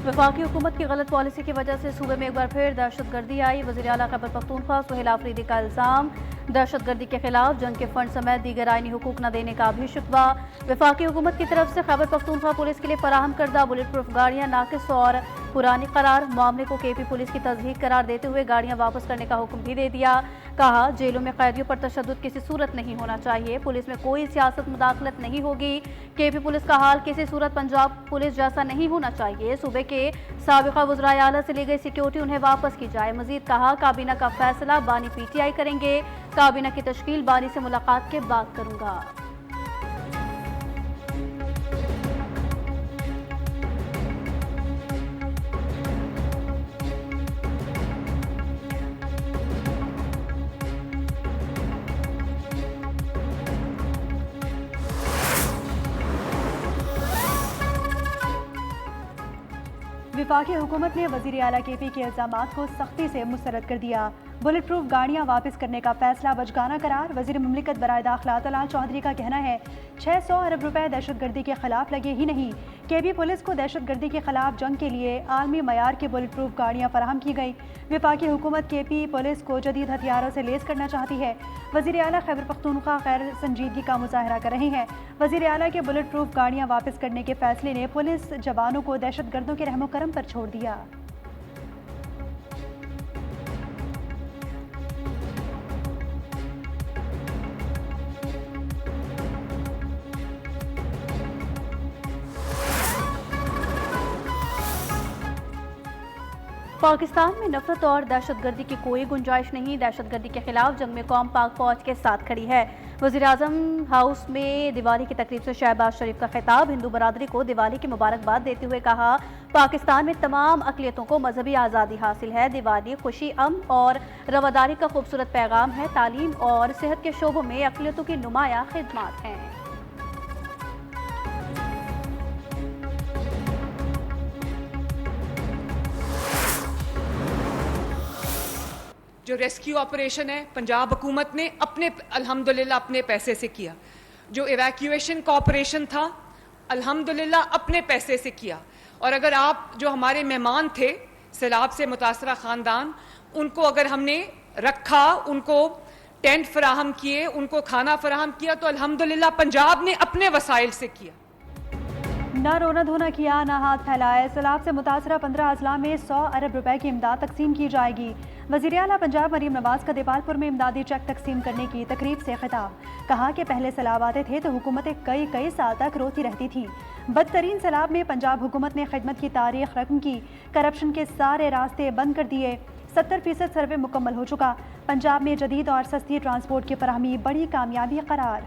वफाकी हुकूमत की गलत पॉलिसी की वजह से सूबे में एक बार फिर दहशतगर्दी आई। वज़ीर आला खैबर पख्तूनख्वा सुहेल आफरीदी का इल्ज़ाम, दहशतगर्दी के खिलाफ जंग के फंड समेत दीगर आईनी हुकूक न देने का भी शिकवा। वफाकी हुकूमत की तरफ से खैबर पख्तूनख्वा पुलिस के लिए फराहम करदा बुलेट प्रूफ गाड़ियाँ नाकिस और पुरानी करार। मामले को KP पुलिस की तस्दीक करार देते हुए गाड़ियाँ वापस करने का हुक्म भी दे दिया। कहा, जेलों में कैदियों पर तशद्दुद किसी सूरत नहीं होना चाहिए। पुलिस में कोई सियासत मुदाखलत नहीं होगी। KP पुलिस का हाल किसी सूरत पंजाब पुलिस जैसा नहीं होना चाहिए। सूबे के साबिका वज़राए आला से ली गई सिक्योरिटी उन्हें वापस की जाए। मजीद कहा, काबीना का फैसला बानी PTI करेंगे। काबीना की तश्कील बानी से मुलाकात के बाद करूंगा। वफाकी हुकूमत ने वज़ीर आला KP के इल्ज़ामात को सख्ती से मुस्तरद कर दिया। बुलेट प्रूफ गाड़ियाँ वापस करने का फैसला बचगाना करार। वज़ीर मुमलिकत बराए दाखिला तलाल चौधरी का कहना है, 600 अरब रुपए दहशतगर्दी के खिलाफ लगे ही नहीं। KP पुलिस को दहशतगर्दी के खिलाफ जंग के लिए आलमी मयार की बुलेट प्रूफ गाड़ियाँ फराहम की गई। वफाकी हुकूमत KP पुलिस को जदीद हथियारों से लेस करना चाहती है। वज़ीर आला खैबर पख्तूनख्वा गैर संजीदगी का मुजाहरा कर रहे हैं। वज़ीर आला के बुलेट प्रूफ गाड़ियाँ वापस करने के फैसले ने पुलिस जवानों को दहशतगर्दों के रहमो करम पर छोड़ दिया। पाकिस्तान में नफरत और दहशतगर्दी की कोई गुंजाइश नहीं। दहशतगर्दी के खिलाफ जंग में कौम पाक फौज के साथ खड़ी है। वज़ीर आज़म हाउस में दिवाली की तकरीब से शहबाज शरीफ का खिताब। हिंदू बरादरी को दिवाली की मुबारकबाद देते हुए कहा, पाकिस्तान में तमाम अक़लियतों को मजहबी आज़ादी हासिल है। दिवाली खुशी, अमन और रवादारी का खूबसूरत पैगाम है। तालीम और सेहत के शोबों में अक़लियतों की नुमाया खिदमात हैं। जो रेस्क्यू ऑपरेशन है पंजाब हुकूमत ने अल्हम्दुलिल्लाह अपने पैसे से किया। जो इवैक्यूएशन का ऑपरेशन था अल्हम्दुलिल्लाह अपने पैसे से किया। और अगर आप जो हमारे मेहमान थे सैलाब से मुतासरा ख़ानदान, उनको अगर हमने रखा, उनको टेंट फराहम किए, उनको खाना फराहम किया, तो अल्हम्दुलिल्लाह पंजाब ने अपने वसाइल से किया। ना रोना धोना किया, ना हाथ फैलाए। सैलाब से मुतासरा 15 अजला में 100 अरब रुपए की इमदाद तकसीम की जाएगी। वज़ीर आला पंजाब मरीम नवाज का दीपालपुर में इमदादी चेक तकसीम करने की तकरीब से खिताब। कहा कि पहले सैलाब आते थे तो हुकूमतें कई साल तक रोती रहती थी। बदतरीन सैलाब में पंजाब हुकूमत ने खिदमत की तारीख रकम की। करप्शन के सारे रास्ते बंद कर दिए। 70% सर्वे मुकम्मल हो चुका। पंजाब में जदीद और सस्ती ट्रांसपोर्ट की फराहमी बड़ी कामयाबी करार।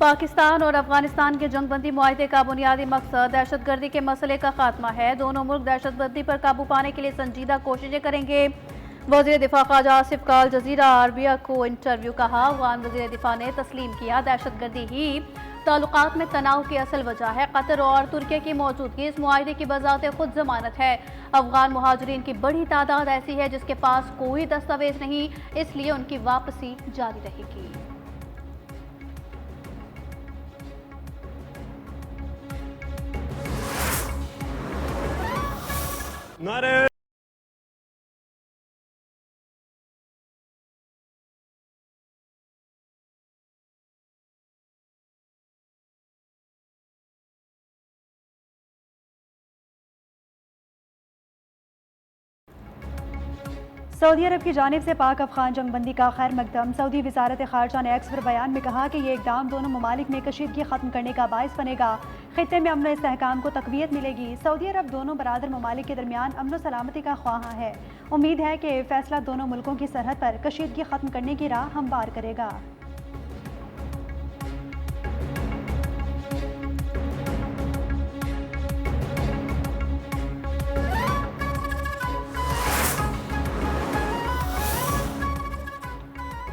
पाकिस्तान और अफगानिस्तान के जंगबंदी मुआहदे का बुनियादी मकसद दहशतगर्दी के मसले का खात्मा है। दोनों मुल्क दहशतगर्दी पर काबू पाने के लिए संजीदा कोशिशें करेंगे। वज़ीर दिफा ख्वाजा आसिफ का अल जज़ीरा अरबिया को इंटरव्यू। कहा, अफगान वज़ीर दिफा ने तस्लीम किया दहशतगर्दी ही ताल्लुकात में तनाव की असल वजह है। कतर और तुर्की की मौजूदगी इस मुआहदे की बजाते खुद जमानत है। अफगान मुहाजिरीन की बड़ी तादाद ऐसी है जिसके पास कोई दस्तावेज नहीं, इसलिए उनकी वापसी जारी रहेगी। नारे सऊदी अरब की जानिब से पाक अफगान जंगबंदी का खैर मकदम। सऊदी वजारत खारजा ने एक्स पर बयान में कहा कि ये इकदाम दोनों ममालिक में कशीदगी खत्म करने का बायस बनेगा। खित्ते में अमन इस्तेहकाम को तकवीत मिलेगी। सऊदी अरब दोनों बरादर ममालिक के दरमियान अमन सलामती का ख्वाहा है। उम्मीद है कि फैसला दोनों मुल्कों की सरहद पर कशीदगी खत्म करने की राह हमवार करेगा।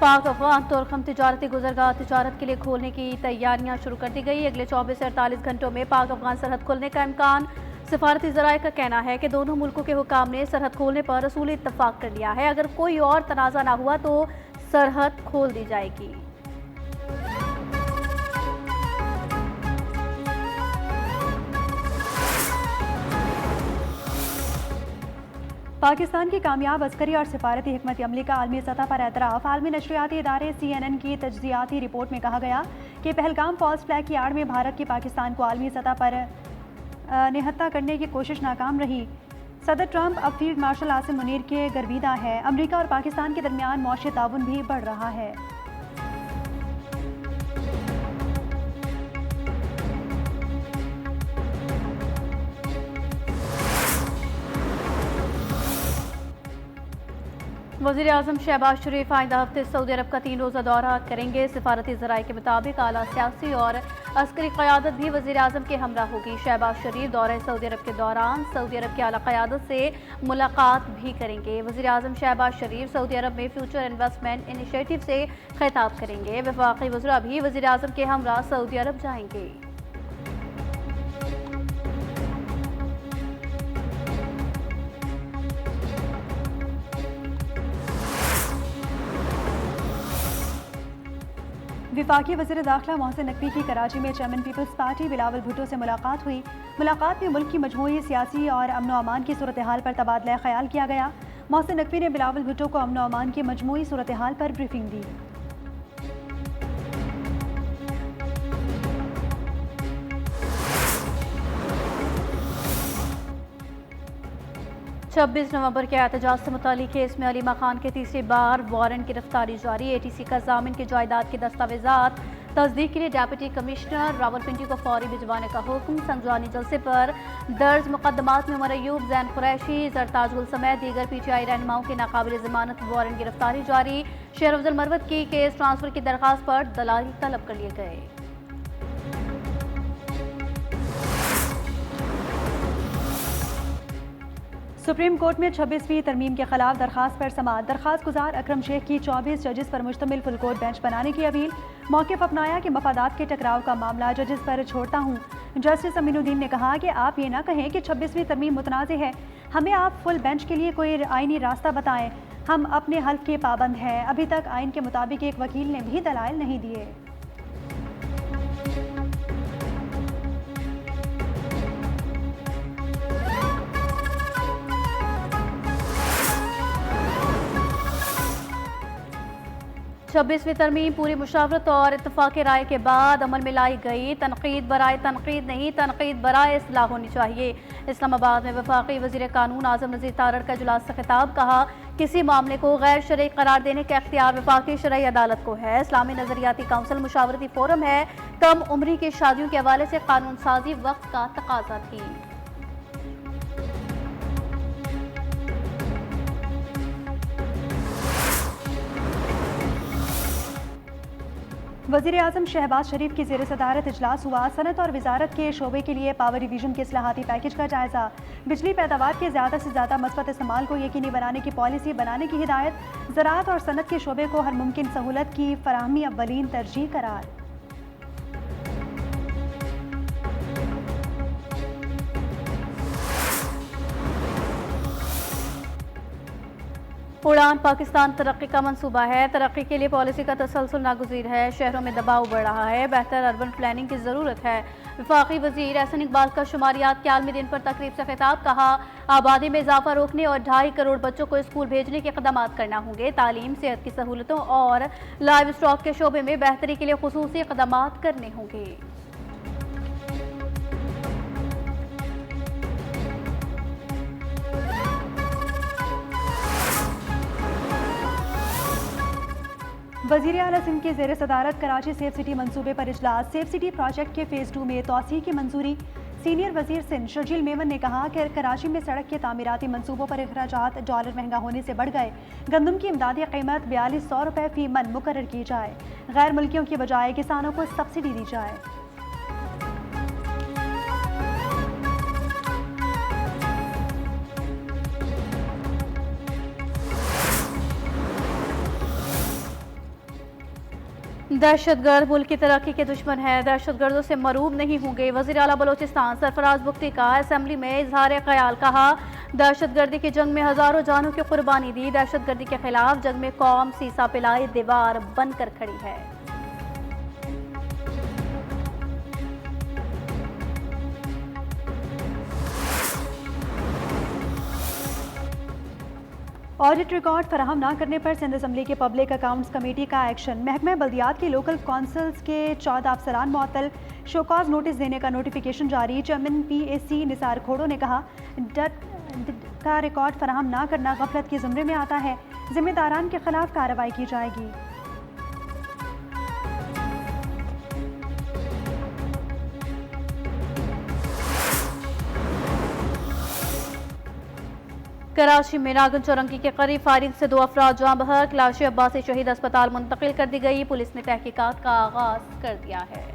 पाक अफगान तुर्कम तिजारती गुजरगाह तिजारत के लिए खोलने की तैयारियां शुरू कर दी गई। अगले 24 से 48 घंटों में पाक अफगान सरहद खुलने का इम्कान। सिफारती ज़राए का कहना है कि दोनों मुल्कों के हुकाम ने सरहद खोलने पर रसूली इत्तफाक कर लिया है। अगर कोई और तनाज़ा ना हुआ तो सरहद खोल दी जाएगी। पाकिस्तान की कामयाब अस्करी और सिफारती हिकमत अमली का आलमी सतह पर एतराफ़। आलमी नशरियाती इदारे CNN की तज्ज़ियाती रिपोर्ट में कहा गया कि पहलगाम फॉल्स फ्लैग की आड़ में भारत की पाकिस्तान को आलमी सतह पर निहत्ता करने की कोशिश नाकाम रही। सदर ट्रंप अब फील्ड मार्शल आसिम मुनीर के गर्विदा है। अमरीका और पाकिस्तान के दरमियान मौशी ताउन भी बढ़ रहा है। वज़ीर आज़म शहबाज शरीफ आइंदा हफ्ते सऊदी अरब का 3 रोज़ा दौरा करेंगे। सिफारती ज़राए के मुताबिक आला सियासी और अस्करी क़यादत भी वज़ीर आज़म के हमरा होगी। शहबाज शरीफ दौरे सऊदी अरब के दौरान सऊदी अरब की आला क़यादत से मुलाकात भी करेंगे। वज़ीर आज़म शहबाज शरीफ सऊदी अरब में फ्यूचर इन्वेस्टमेंट इनिशिएटिव से खिताब करेंगे। वफाकी वज़रा भी वज़ीर आज़म के हमरा सऊदी अरब जाएंगे। विफाकी वज़ीर दाखिला मोहसिन नकवी की कराची में चेयरमैन पीपल्स पार्टी बिलावल भुट्टो से मुलाकात हुई। मुलाकात में मुल्क की मजमूई सियासी और अमन व अमान की सूरत हाल पर तबादला ख्याल किया गया। मोहसिन नकवी ने बिलावल भुट्टो को अमन व अमान की मजमूई सूरत हाल पर ब्रीफिंग दी। 26 नवंबर के एहतजाज से मुतालिक केस में अलीमा खान के तीसरी बार वारंट गिरफ्तारी जारी। ATC का जामिन की जायदाद के दस्तावेजात तस्दीक के लिए डेप्यूटी कमिश्नर रावलपिंडी को फौरी भिजवाने का हुक्म। संगजानी जलसे पर दर्ज मुकदमात में उमर अयूब, जैन कुरैशी, जरताजुल समेत दीगर PTI रहनुमाओं के नाकाबिल जमानत वारंट गिरफ्तारी जारी। शेर अफजल मरवत की केस ट्रांसफर की दरखास्त पर दलाल तलब कर लिए गए। सुप्रीम कोर्ट में 26वीं तरमीम के खिलाफ दरखास्त पर समाअत। दरखास्त गुजार अकरम शेख की 24 जजेस पर मुश्तमिल फुल कोर्ट बेंच बनाने की अपील। मौक़िफ़ अपनाया कि मफादात के टकराव का मामला जजेस पर छोड़ता हूँ। जस्टिस अमीनुद्दीन ने कहा कि आप ये ना कहें कि 26वीं तरमीम मुतनाज़ है, हमें आप फुल बेंच के लिए कोई आइनी रास्ता बताएं। हम अपने हल्फ के पाबंद हैं। अभी तक आइन के मुताबिक एक वकील ने भी दलाइल नहीं दिए। छब्बीसवीं तरमीम पूरी मुशावरत और इत्तफाक राय के बाद अमल में लाई गई। तनकीद बराए तनकीद नहीं, तनकीद बराए इस्लाह होनी चाहिए। इस्लामाबाद में वफाकी वज़ीर कानून आज़म नज़ीर तारड़ का इजलास से खिताब। कहा, किसी मामले को गैर शरई करार देने का इख्तियार वफाकी शरई अदालत को है। इस्लामी नज़रियाती काउंसिल मुशावरती फोरम है। कम उम्री की शादियों के हवाले से कानून साजी वक्त का तकाजा थी। वज़ीर आज़म शहबाज शरीफ की ज़ेर सदारत इजलास हुआ। सनत और वजारत के शोबे के लिए पावर डिवीजन के इस्लाहाती पैकेज का जायज़ा। बिजली पैदावार के ज़्यादा से ज़्यादा मस्बत इस्तेमाल को यकीनी बनाने की पॉलिसी बनाने की हिदायत। ज़राअत और सनत के शोबे को हर मुमकिन सहूलत की फराहमी अव्वलीन तरजीह करार। उड़ान पाकिस्तान तरक्की का मंसूबा है। तरक्की के लिए पॉलिसी का तसलसल नागुज़ीर है। शहरों में दबाव बढ़ रहा है। बेहतर अर्बन प्लानिंग की ज़रूरत है। वफाकी वज़ीर एहसन इकबाल का शुमारियात के आलमी दिन पर तकरीब से खिताब। कहा, आबादी में इजाफा रोकने और 2.5 करोड़ बच्चों को स्कूल भेजने के इक़दाम करना होंगे। तालीम, सेहत की सहूलतों और लाइव स्टॉक के शोबे में बेहतरी के लिए खुसूसी इक़दाम करने होंगे। वज़ीर आला सिंध की ज़ेर सदारत कराची सेफ सिटी मंसूबे पर इजलास। सेफ सिटी प्रोजेक्ट के फ़ेज़ 2 में तोसी की मंजूरी। सीनियर वज़ीर सिंध शर्जील मेमन ने कहा कि कराची में सड़क के तामीराती मंसूबों पर अखराजात डॉलर महंगा होने से बढ़ गए। गंदम की इमदादी कीमत 4200 रुपये फ़ी मन मुकर्रर की जाए। गैर मुल्कियों की बजाय किसानों को सब्सिडी दी जाए। दहशतगर्द मुल्क की तरक्की के दुश्मन है, दहशतगर्दों से मरूब नहीं होंगे। वज़ीर आला बलोचिस्तान सरफराज बुख्ती का असेंबली में इजहार ख्याल। कहा, दहशतगर्दी की जंग में हज़ारों जानों की कुर्बानी दी। दहशतगर्दी के खिलाफ जंग में कौम सीसा पिलाए दीवार बनकर खड़ी है। ऑडिट रिकॉर्ड फराहम न करने पर सिंध असम्बली के पब्लिक अकाउंट्स कमेटी का एक्शन। महकमा बल्दियात के लोकल कौंसल्स के 14 अफसरान मुअत्तल, शोकॉज नोटिस देने का नोटिफिकेशन जारी। चेयरमैन PAC निसार खोड़ो ने कहा, डट का रिकॉर्ड फराहम न करना गफलत के ज़ुमरे में आता है, जिम्मेदारान के खिलाफ कार्रवाई की जाएगी। कराची में नागन चौरंगी के करीब फायरिंग से 2 अफराद जाँ बहक। लाशें अब्बासी शहीद अस्पताल मुंतकिल कर दी गई। पुलिस ने तहकीकात का आगाज कर दिया है।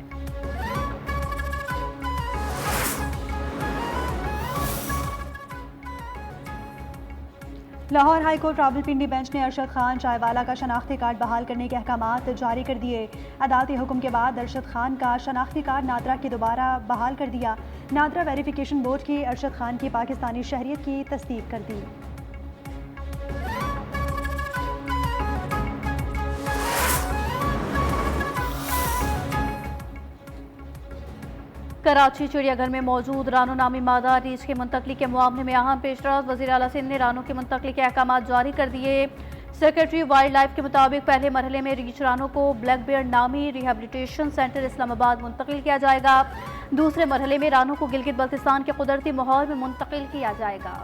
Lahore high court Rawalpindi bench ने अरशद खान चायवाला का शनाख्ती कार्ड बहाल करने के अहकामात जारी कर दिए। अदालती हुक्म के बाद अरशद खान का शनाख्ती कार्ड नादरा की दोबारा बहाल कर दिया। नादरा वेरिफिकेशन बोर्ड की अरशद खान की पाकिस्तानी शहरियत की तस्दीक कर दी। कराची चिड़ियाघर में मौजूद रानो नामी मादा रीछ की मुंतकली के मामले में अहम पेशरफ। वज़ीर आला सिंध ने रानों की मुंतकली के अहकाम जारी कर दिए। सेक्रेटरी वाइल्ड लाइफ के मुताबिक पहले मरहले में रीछ रानों को ब्लैक बेयर नामी रिहेबिलिटेशन सेंटर इस्लामाबाद मुंतकिल किया जाएगा। दूसरे मरहले में रानों को गिलगित बल्तिस्तान के कुदरती माहौल में मुंतकिल किया जाएगा।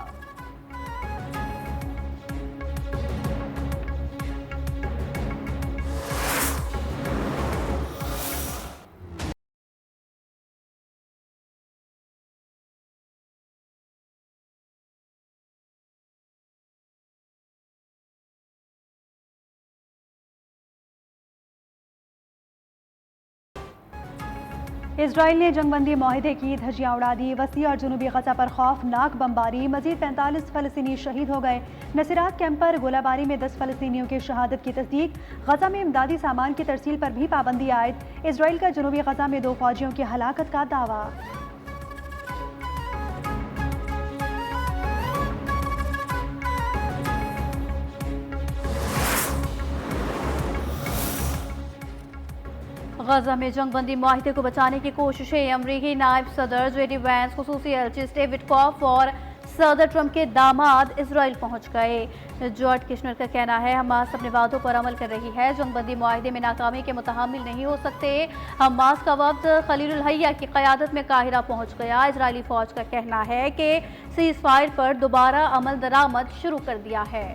इसराइल ने जंगबंदी माहिदे की धज्जियां उड़ा दी। वसी और जुनूबी गजा पर खौफनाक बमबारी, मजीद 45 फ़लस्तीनी शहीद हो गए। नसीरात कैंप पर गोलाबारी में 10 फ़लस्तीनियों की शहादत की तस्दीक। गजा में इमदादी सामान की तरसील पर भी पाबंदी आयद। इसराइल का जुनूबी गजा में 2 फौजियों की हलाकत का दावा। गजा में जंगबंदी माहिदे को बचाने की कोशिशें। अमरीकी नायब सदर JD वैंस, खुसूसी एलची स्टीव विटकॉफ और सदर ट्रंप के दामाद इसराइल पहुंच गए। जॉर्ज किशनर का कहना है, हमास अपने वादों पर अमल कर रही है, जंगबंदी माहिदे में नाकामी के मुतहम्मिल नहीं हो सकते। हमास का वफ्द खलीलुल हैया की क़यादत में काहिरा पहुंच गया। इजरायली फौज का कहना है कि सीज़ फायर पर दोबारा अमल दरामद शुरू कर दिया है।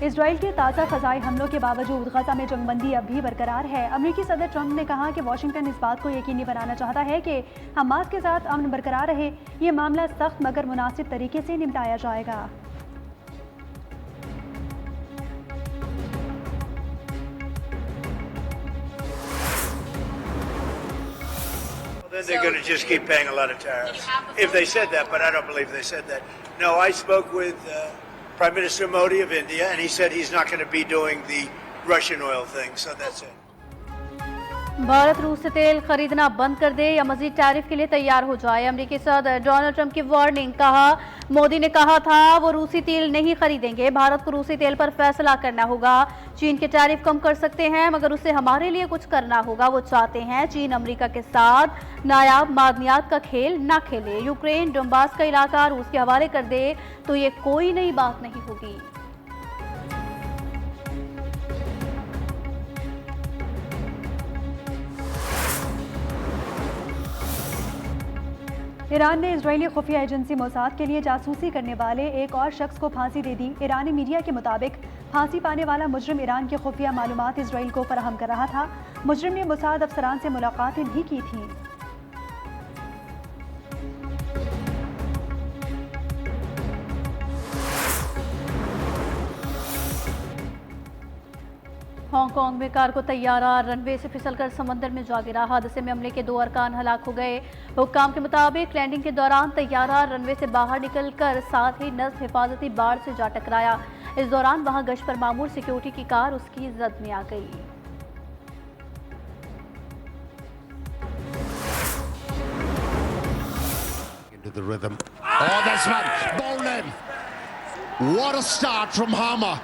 इसराइल के ताज़ा फ़ज़ाई हमलों के बावजूद गजा में जंगबंदी अब भी बरकरार है। अमरीकी सदर ट्रंप ने कहा कि वाशिंगटन इस बात को यकीनी बनाना चाहता है कि हमास के साथ अमन बरकरार रहे। ये मामला सख्त मगर मुनासिब तरीके से निपटाया जाएगा। Then they're going to just keep paying a lot of tariffs. If they said that, but I don't believe they said that. No, I spoke with Prime Minister Modi of India, and he said he's not going to be doing the Russian oil thing, so that's it. Bharat रूस से तेल खरीदना बंद कर दे या मजीद tariff के लिए तैयार हो जाए। अमेरिकी सदर डोनाल्ड ट्रंप की वार्निंग। कहा, मोदी ने कहा था वो रूसी तेल नहीं खरीदेंगे, भारत को रूसी तेल पर फैसला करना होगा। चीन के टैरिफ कम कर सकते हैं मगर उसे हमारे लिए कुछ करना होगा। वो चाहते हैं चीन अमेरिका के साथ नायाब मादनियात का खेल ना खेले। यूक्रेन डोनबास का इलाका रूस के हवाले कर दे तो ये कोई नई बात नहीं होगी। ईरान ने इजरायली खुफिया एजेंसी मोसाद के लिए जासूसी करने वाले एक और शख्स को फांसी दे दी। ईरानी मीडिया के मुताबिक फांसी पाने वाला मुजरिम ईरान की खुफिया मालूमात इजराइल को फराहम कर रहा था। मुजरिम ने मोसाद अफसरान से मुलाकातें भी की थीं। हांगकांग में कार को तैयारा रनवे से फिसलकर समंदर में जा गिरा। हादसे में अमले के 2 अरकान हलाक हो गए। हुक्काम के मुताबिक लैंडिंग के दौरान तैयारा रनवे से बाहर निकलकर साथ ही नस्ब हिफाजती बाड़ से जा टकराया। इस दौरान वहां गश्त पर मामूर सिक्योरिटी की कार उसकी जद में आ गई। Into the rhythm. Oh, this one! Bowled in! What a start from Harmer!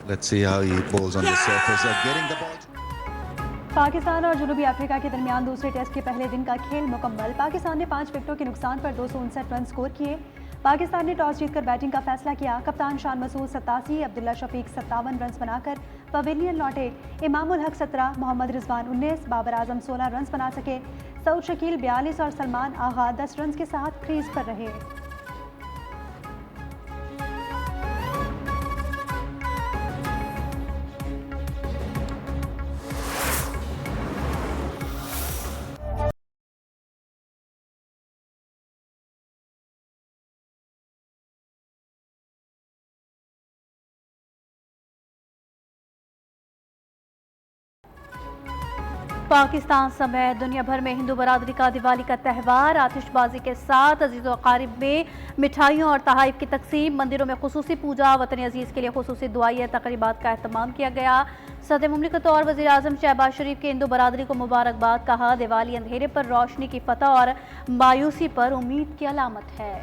Let's see how he bowls on the surface. Getting the ball. Pakistan और जनूबी अफ्रीका के दरमियान दूसरे टेस्ट के पहले दिन का खेल मुकम्मल। पाकिस्तान ने 5 विकेटों के नुकसान पर 259 रन स्कोर किए। पाकिस्तान ने टॉस जीतकर बैटिंग का फैसला किया। कप्तान शान मसूद 87, अब्दुल्ला शफीक 57 रन बनाकर पवेलियन लौटे। इमामुल हक 17, मोहम्मद रिजवान 19, बाबर आजम 16 रन बना सके। सऊद शकील 42 और सलमान आगा 10 रन के साथ क्रीज पर रहे। पाकिस्तान समेत दुनिया भर में हिंदू बरादरी का दिवाली का त्यौहार आतिशबाजी के साथ अजीज़ व अकारिब में मिठाइयों और तहाइफ की तकसीम, मंदिरों में खुसूसी पूजा, वतन अजीज़ के लिए खुसूसी दुआई तकरीबात का अहतमाम किया गया। सदर मुमलिकत और वज़ीर आज़म शहबाज शरीफ के हिंदू बरादरी को मुबारकबाद। कहा, दिवाली अंधेरे पर रोशनी की फतह और मायूसी पर उम्मीद की अलामत है।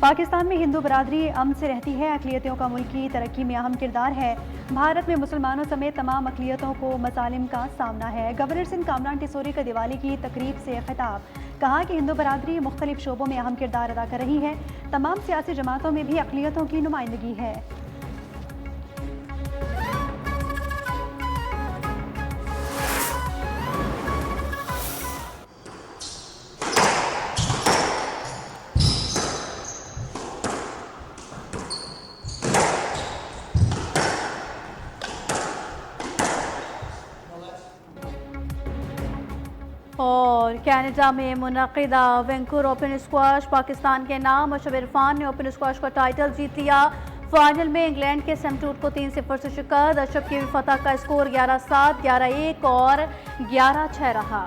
पाकिस्तान में हिंदू बरादरी अमन से रहती है। अक़लियतों का मुल्की तरक्की में अहम किरदार है। भारत में मुसलमानों समेत तमाम अक़लियतों को मसालिम का सामना है। गवर्नर सिंध कामरान टिसोरी का दिवाली की तकरीब से खिताब। कहा कि हिंदू बरादरी मुख्तलिफ शोबों में अहम किरदार अदा कर रही है। तमाम सियासी जमातों में भी अक़लियतों की नुमाइंदगी है। और कनाडा में मुनक़िदा वैंकूवर ओपन स्क्वाश पाकिस्तान के नाम। अशरफ इरफान ने ओपन स्क्वाश का टाइटल जीत लिया। फाइनल में इंग्लैंड के सैमटूट को 3-0 से शिकस्त। अशरफ की फतह का स्कोर 11-7, 11-1 और 11-6 रहा।